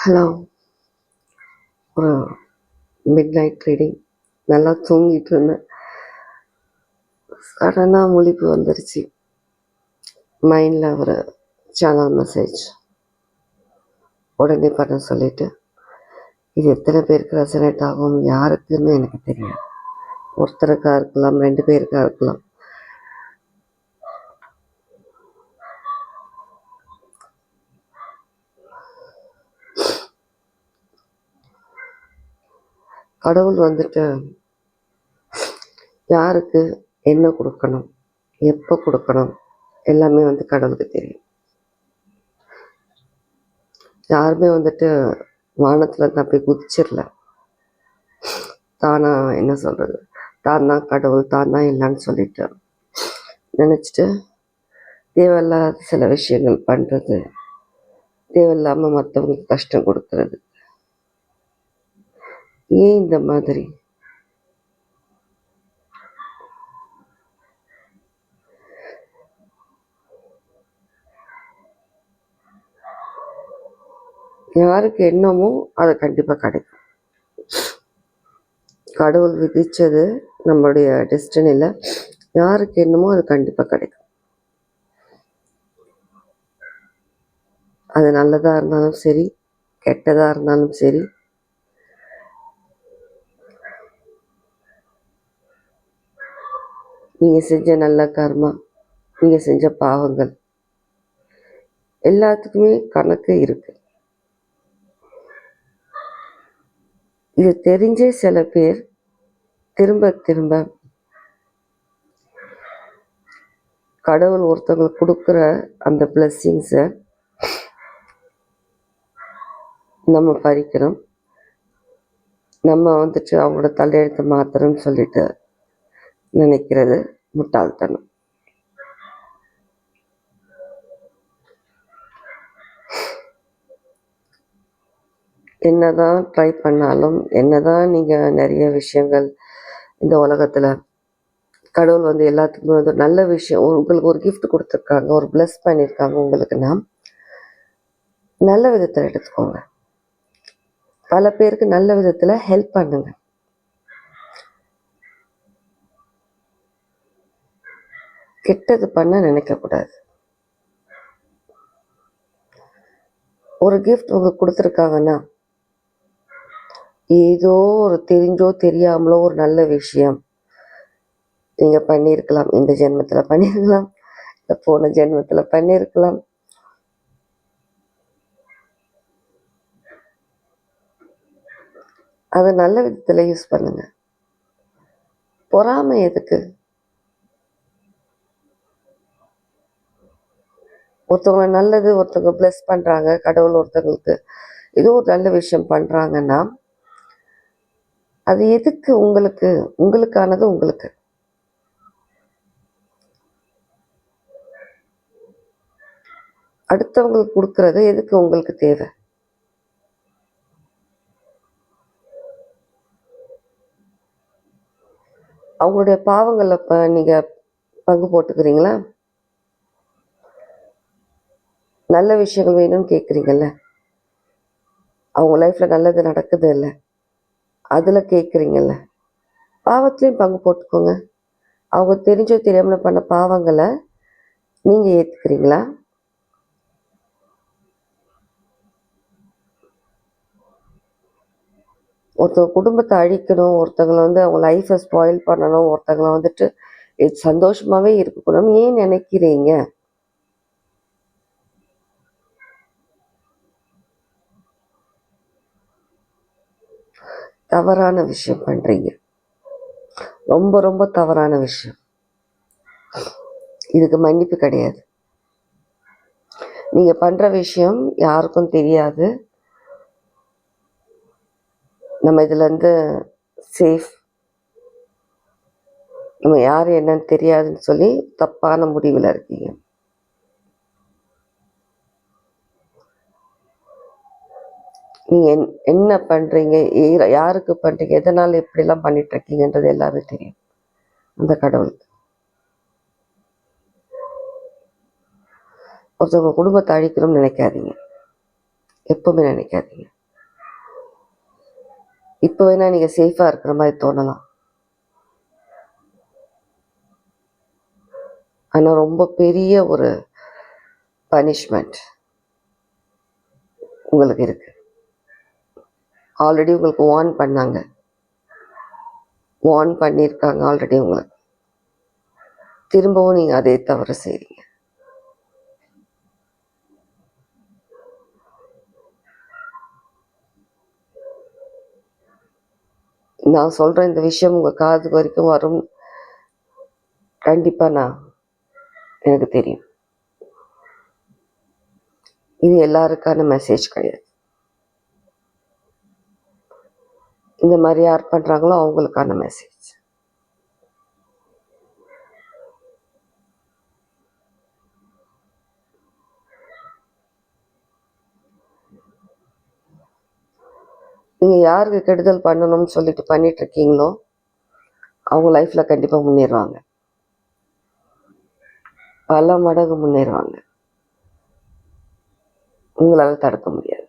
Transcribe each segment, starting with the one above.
Hello. ஒரு mid night reading. நல்லா தூங்கிட்டு இருந்தேன். சடனாக முழிப்பு வந்துருச்சு. மைண்டில் ஒரு சேனல் மெசேஜ் உடனே பண்ண சொல்லிட்டு, இது எத்தனை பேருக்கு ரெசனேட் ஆகும் யாருக்குன்னு எனக்கு தெரியாது. ஒருத்தருக்கா இருக்கலாம், 2 பேருக்கா இருக்கலாம். கடவுள் வந்துட்டு யாருக்கு என்ன கொடுக்கணும், எப்போ கொடுக்கணும் எல்லாமே கடவுளுக்கு தெரியும். யாருமே வானத்தில் தப்பி குதிச்சிடல. தானா என்ன சொல்கிறது, தான் தான் கடவுள், தான் தான் இல்லைன்னு சொல்லிட்டு நினச்சிட்டு தேவையில்லாத சில விஷயங்கள் பண்ணுறது, தேவையில்லாமல் மற்றவங்களுக்கு கஷ்டம் கொடுக்கறது. ஏன் இந்த மாதிரி? யாருக்கு என்னமோ அது கண்டிப்பாக கிடைக்கும். கடவுள் விதித்தது நம்மளுடைய டெஸ்டினியில் யாருக்கு என்னமோ அது கண்டிப்பாக கிடைக்கும். அது நல்லதாக இருந்தாலும் சரி, கெட்டதாக இருந்தாலும் சரி, நீங்கள் செஞ்ச நல்ல கர்மா, நீங்கள் செஞ்ச பாவங்கள் எல்லாத்துக்குமே கணக்கு இருக்குது. இது தெரிஞ்சே சில பேர் திரும்ப திரும்ப கடவுள் ஒருத்தவங்களுக்கு கொடுக்குற அந்த பிளெஸ்ஸிங்ஸை நம்ம பறிக்கிறோம். நம்ம அவங்களோட தலையெழுத்தை மாத்திரம்னு சொல்லிட்டு நினைக்கிறது முட்டாள்தனம். என்னதான் ட்ரை பண்ணாலும், என்னதான் நீங்கள் நிறைய விஷயங்கள் இந்த உலகத்தில் கடவுள் எல்லாத்துக்குமே நல்ல விஷயம், உங்களுக்கு ஒரு கிஃப்ட் கொடுத்துருக்காங்க, ஒரு பிளஸ் பண்ணியிருக்காங்க உங்களுக்குன்னா நல்ல விதத்தில் எடுத்துக்கோங்க. பல பேருக்கு நல்ல விதத்தில் ஹெல்ப் பண்ணுங்க. கெட்டது பண்ண நினைக்கக்கூடாது. ஒரு கிஃப்ட் உங்களுக்கு கொடுத்துருக்காங்கன்னா ஏதோ ஒரு தெரிஞ்சோ தெரியாமலோ ஒரு நல்ல விஷயம் நீங்கள் பண்ணியிருக்கலாம். இந்த ஜென்மத்தில் பண்ணியிருக்கலாம், இல்லை போன ஜென்மத்தில் பண்ணியிருக்கலாம். அதை நல்ல விதத்தில் யூஸ் பண்ணுங்க. பொறாமை எதுக்கு? ஒருத்தவங்க நல்லது, ஒருத்தவங்க பிளஸ் பண்ணுறாங்க, கடவுள் ஒருத்தவங்களுக்கு ஏதோ ஒரு நல்ல விஷயம் பண்ணுறாங்கன்னா அது எதுக்கு? உங்களுக்கு, உங்களுக்கானது உங்களுக்கு. அடுத்தவங்களுக்கு கொடுக்கறது எதுக்கு உங்களுக்கு தேவை? அவங்களுடைய பாவங்களில் நீங்கள் பங்கு போட்டுக்கிறீங்களா? நல்ல விஷயங்கள் வேணும்னு கேட்குறீங்கல்ல, அவங்க லைஃப்பில் நல்லது நடக்குது இல்லை, அதில் கேட்குறீங்கல்ல, பாவத்துலேயும் பங்கு போட்டுக்கோங்க. அவங்க தெரிஞ்சோ தெரியாமல் பண்ண பாவங்களை நீங்கள் ஏற்றுக்கிறீங்களா? ஒருத்தவங்க குடும்பத்தை அழிக்கணும், ஒருத்தவங்களை அவங்க லைஃப்பை ஸ்பாயில் பண்ணணும், ஒருத்தவங்களை சந்தோஷமாகவே இருக்கணும் ஏன் நினைக்கிறீங்க? தவறான விஷயம் பண்ணுறீங்க. ரொம்ப ரொம்ப தவறான விஷயம். இதுக்கு மன்னிப்பு கிடையாது. நீங்கள் பண்ணுற விஷயம் யாருக்கும் தெரியாது. நம்ம இதுலேருந்து சேஃப். நம்ம யார் என்னன்னு தெரியாதுன்னு சொல்லி தப்பான முடிவில் இருக்கீங்க. நீங்கள் என்ன பண்ணுறீங்க, யாருக்கு பண்ணுறீங்க, எதனால் எப்படிலாம் பண்ணிட்டு இருக்கீங்கன்றது எல்லாமே தெரியும் அந்த கடவுளுக்கு. ஒருத்தவங்க குடும்பத்தை அழிக்கணும்னு நினைக்காதீங்க. எப்பவுமே நினைக்காதீங்க. இப்போ வேணா நீங்கள் சேஃபாக இருக்கிற மாதிரி தோணலாம், ஆனால் ரொம்ப பெரிய ஒரு பனிஷ்மெண்ட் உங்களுக்கு இருக்கு. ஆல்ரெடி உங்களுக்கு வார்ன் பண்ணியிருக்காங்க ஆல்ரெடி உங்களுக்கு. திரும்பவும் நீங்கள் அதே தவறு செய்றீங்க. நான் சொல்கிற இந்த விஷயம் உங்கள் காது வரைக்கும் வரும் கண்டிப்பாக எனக்கு தெரியும். இது எல்லாருக்கான மெசேஜ் கிடையாது. இந்த மாதிரி யார் பண்ணுறாங்களோ அவங்களுக்கான மெசேஜ். நீங்கள் யாருக்கு கெடுதல் பண்ணணும்னு சொல்லிட்டு பண்ணிட்டு இருக்கீங்களோ அவங்க லைஃப்பில் கண்டிப்பாக முன்னேறுவாங்க, பல மடங்கு முன்னேறுவாங்க. உங்களால் தடுக்க முடியாது.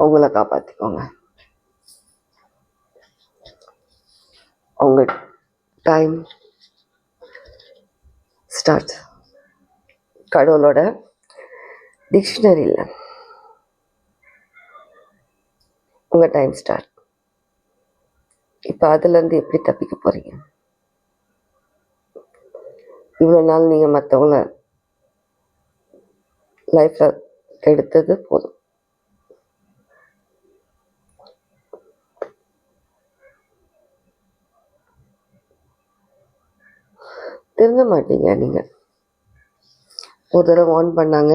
உங்களை காப்பாற்றிக்கோங்க. உங்கள் டைம் ஸ்டார்ட். கடவுளோட டிக்ஷனரியில் உங்கள் டைம் ஸ்டார்ட். இப்போ அதுலேருந்து எப்படி தப்பிக்க போகிறீங்க? இவ்வளோ நாள் நீங்கள் மற்றவங்கள லைஃப்பில் எடுத்தது போதும். திருந்த மாட்டீங்க. நீங்கள் ஒரு தடவை வார்ன் பண்ணாங்க,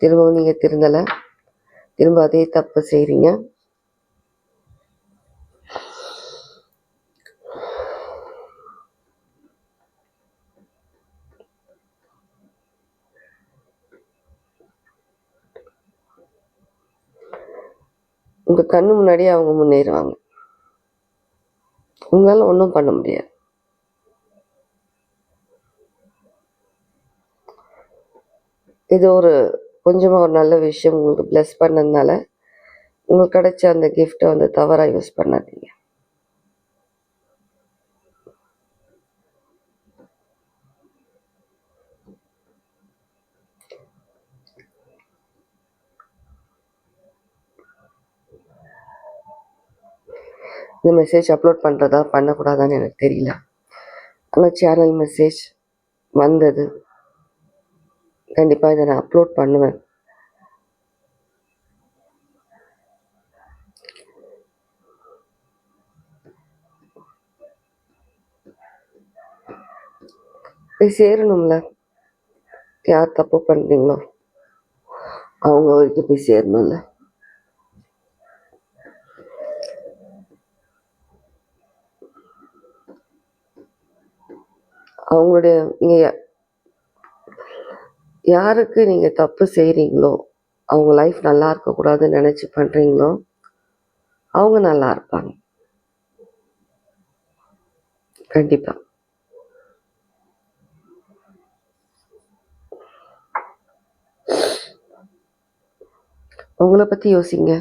திரும்பவும் நீங்கள் திருந்தலை, திரும்ப அதே தப்பு செய்கிறீங்க. உங்கள் கண்ணு முன்னாடியே அவங்க முன்னேறுவாங்க. உங்களால் ஒன்றும் பண்ண முடியாது. இது கொஞ்சமாக ஒரு நல்ல விஷயம் உங்களுக்கு ப்ளஸ் பண்ணதுனால உங்களுக்கு கிடைச்ச அந்த கிஃப்ட்டை வந்து தவறாக யூஸ் பண்ணாதீங்க. இந்த மெசேஜ் அப்லோட் பண்ணுறதா பண்ணக்கூடாதான்னு எனக்கு தெரியல, ஆனால் சேனல் மெசேஜ் வந்தது. கண்டிப்பாக இதை நான் அப்லோட் பண்ணுவேன். போய் சேரணும்ல, யார் தப்பு பண்ணுறீங்களோ அவங்க வரைக்கும் போய் சேரணும்ல. அவங்களுடைய நீங்கள் யாருக்கு நீங்கள் தப்பு செய்கிறீங்களோ, அவங்க லைஃப் நல்லா இருக்கக்கூடாதுன்னு நினச்சி பண்ணுறீங்களோ அவங்க நல்லா இருப்பாங்க கண்டிப்பாக. உங்களை பற்றி யோசிங்க.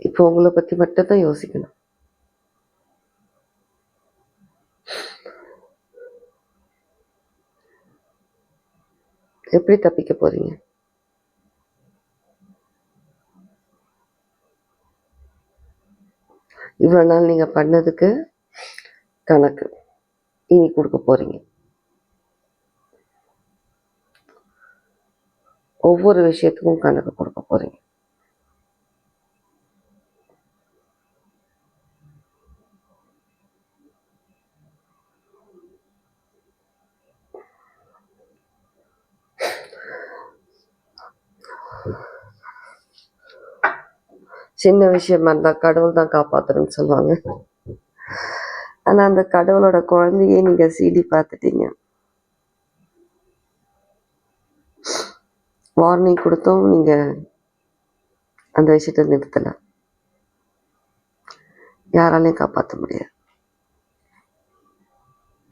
இப்போ உங்களை பற்றி மட்டும்தான் யோசிக்கணும். எப்படி தப்பிக்க போறீங்க? இவ்வளோ நாள் நீங்கள் பண்ணதுக்கு கணக்கு இனி கொடுக்க போறீங்க. ஒவ்வொரு விஷயத்துக்கும் கணக்கு கொடுக்க போறீங்க. சின்ன விஷயமா இருந்தால் கடவுள் தான் காப்பாற்றணும்னு சொல்லுவாங்க. ஆனால் அந்த கடவுளோட குழந்தையே நீங்கள் சிடி பார்த்துட்டீங்க. வார்னிங் கொடுத்தும் நீங்கள் அந்த விஷயத்தை நிறுத்தலை. யாராலையும் காப்பாற்ற முடியாது.